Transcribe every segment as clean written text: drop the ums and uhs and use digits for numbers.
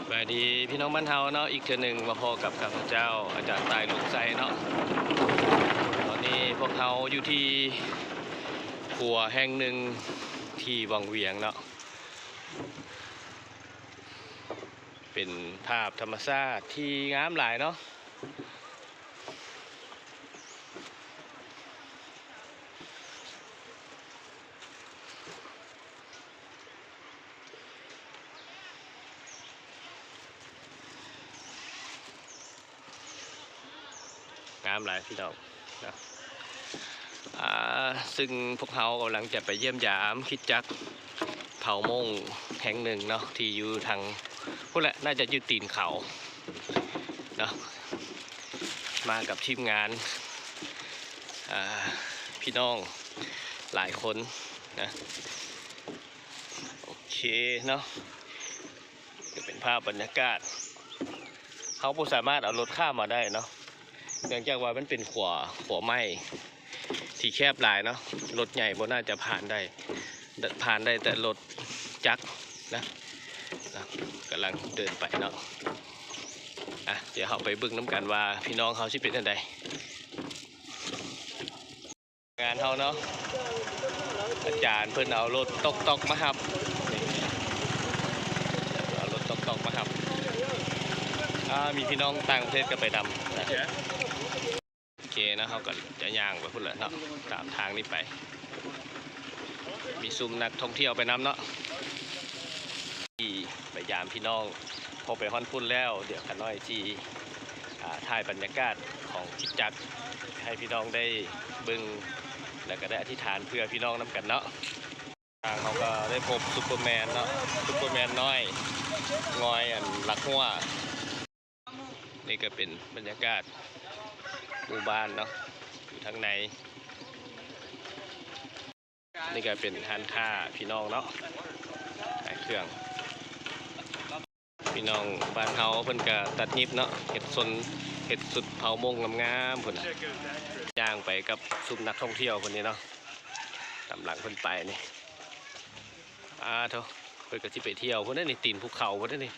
สวัสดีพี่น้องบ้านเฮาเนาะอีกเทื่อหนึ่งมาพอกับข้าพเจ้าอาจารย์ตายลุงไซเนาะตอนนี้พวกเขาอยู่ที่ขัวแห่งหนึ่งที่วังเวียงเนาะเป็นภาพธรรมชาติที่งามหลายเนาะงามหลายพี่น้องนะซึ่งพวกเขากำลังจะไปเยี่ยมยามคิดจักเผ่ามงแห่งหนึ่งเนาะที่อยู่ทางพวกแหละน่าจะอยู่ตีนเขาเนาะมากับทีมงานพี่น้องหลายคนนะโอเคเนาะจะเป็นภาพบรรยากาศเขาไม่สามารถเอารถข้ามมาได้เนาะเนื่องจากว่ามันเป็นขัวไม้ที่แคบหลายเนาะรถใหญ่บ่น่าจะผ่านได้แต่รถจักรนะกำลังเดินไปเนาะเดี๋ยวเขาไปบึ้งน้ำกันว่าพี่น้องเขาสิเป็นยังไงงานเขาเนาะอาจารย์เพิ่นเอารถตกมาครับเอารถตกมาครับมีพี่น้องต่างประเทศก็ไปดำนะโอเคนะเขาก็จะย่างไปพุ่นแหละเนาะตามทางนี้ไปมีซุ้มนักท่องเที่ยวไปนำเนาะที่ไปยามพี่น้องพอไปฮอนพุ่นแล้วเดี๋ยวกันน้อยที่ถ่ายบรรยากาศของคิดจักรให้พี่น้องได้บึงแล้วก็ได้อธิษฐานเพื่อพี่น้องน้ำกันเนาะทางเขาก็ได้พบซุปเปอร์แมนเนาะซุปเปอร์แมนน้อยงอยหลักหัวนี่ก็เป็นบรรยากาศหมู่บ้านเนาะอยู่ทางในนี่ก็เป็นฮันท่าพี่น้องเนาะขายเครื่องพี่น้องบ้านเขาเพิ่นก็ตัดยิบเนาะเห็ดสุดเผามงงามๆเพิ่นย่างไปกับซุ้มนักท่องเที่ยวคนนี้เนาะตามหลังเพิ่นไปนี่เถอะเพิ่นก็สิไปเที่ยวเพิ่นนี่ตีนภูเขาเพิ่นนี่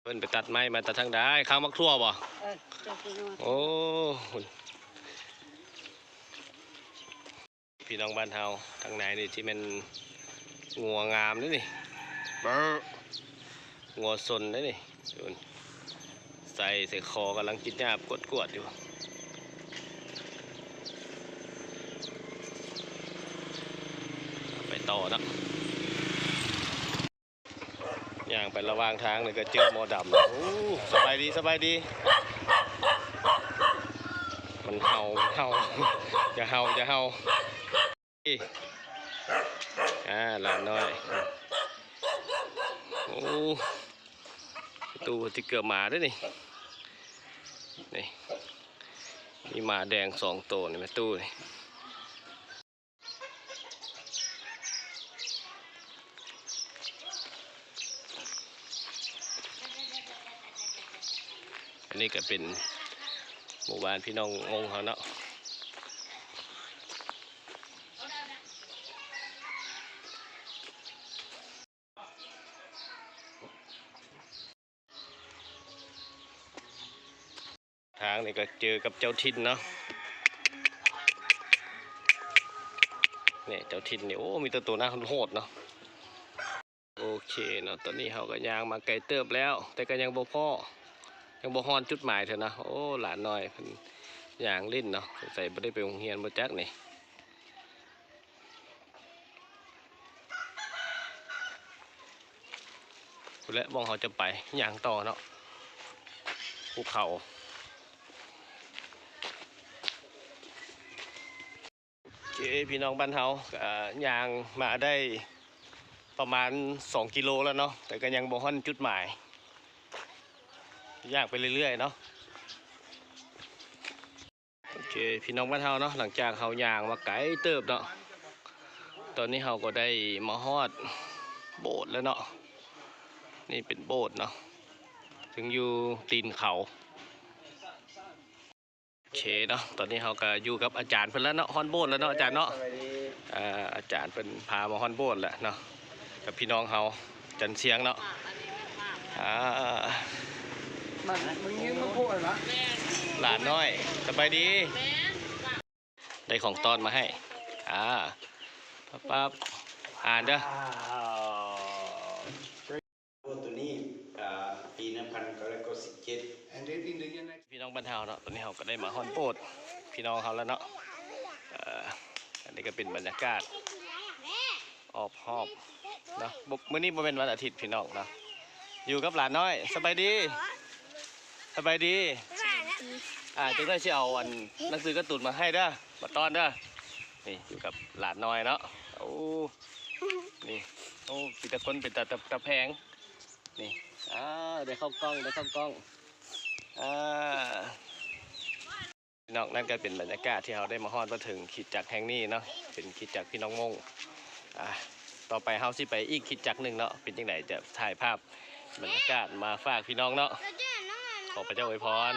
เพิ่นไปตัดไม้มาตัดทางใดข้างมักทั่วบ่โอ้พี่น้องบ้านเฮาทางไหนนี่ที่มันงัวงามนี่งัวสนนี่ใส่คอกำลังกินหญ้ากวดอยู่ไปต่อนะย่างไประหว่างทางเลยก็เจอหมอดำโอ้สบายดีมันเห่าอย่าเห่าหลานน้อยโอ้ตู้ที่เกิดหมาด้วยนี่มีหมาแดง2 ตัวนี่แม่ตู้นี่อันนี้ก็เป็นหมู่บ้านพี่น้องงงเขาเนาะทางนี่ก็เจอกับเจ้าถิ่นเนาะเนี่ยเจ้าถิ่นนี่โอ้มีตัวน่าโหดเนาะโอเคเนาะตอนนี้เขาก็ย่างมาไกลเติบแล้วแต่ก็ยังบ่พอยังบ่ฮอนจุดหมายเถอะนะโอ้หลานน้อยเพิ่นย่างลิ้นเนาะใส่บ่ได้ไปโรงเรียนบ่จักนี่และมองเขาจะไปย่างต่อเนาะภูเขาโอเคพี่น้องบ้านเฮาย่างมาได้ประมาณ2 กิโลแล้วเนาะแต่ก็ยังบ่ฮอนจุดหมายย่างไปเรื่อยๆเนาะโอเคพี่น้องบ้านเฮาเนาะหลังจากเฮาย่างมาไกลเติบเนาะตอนนี้เฮาก็ได้มาฮอดโบสถ์แล้วเนาะนี่เป็นโบสถ์เนาะถึงอยู่ตีนเขาโอเคเนาะตอนนี้เฮาก็อยู่กับอาจารย์เพิ่นแล้วเนาะฮอนโบสถ์แล้วเนาะอาจารย์เนาะอาจารย์เป็นพามาฮอนโบสถ์แล้วเนาะ กับพี่น้องเฮาจันเชียงเนาะอ่า มันมึงยังมาพูดอะไรนะ หลานน้อยสบายดีได้ของตอนมาให้ปั๊บอ่านเด้อ ตัวนี้ปี1997 and then in the next พี่น้องบ้านเฮาเนาะตอนนี้เฮาก็ได้มาฮอนโปดพี่น้องเฮาแล้วเนาะอันนี้ก็เป็นบรรยากาศออบหอบเนาะมื้อนี้บ่เป็นวันอาทิตย์พี่น้องเนาะอยู่กับหลานน้อยสบายดีสบายดีจึงได้สิเอาอันหนังสือการ์ตูนมาให้เด้อมาต้อนเด้อนี่อยู่กับหลานน้อยเนาะโอ้นี่โอ้เป็นตะคนเป็นตะแพงนี่ได้เข้ากล้องพี่น้องนั่นก็เป็นบรรยากาศที่เราได้มาฮอดมาถึงคริสตจักรแห่งนี้เนาะเป็นคริสตจักรพี่น้องมงต่อไปเฮาสิไปอีกคริสตจักรหนึ่งเนาะเป็นยังไงจะถ่ายภาพบรรยากาศมาฝากพี่น้องเนาะขอพระเจ้าอวยพร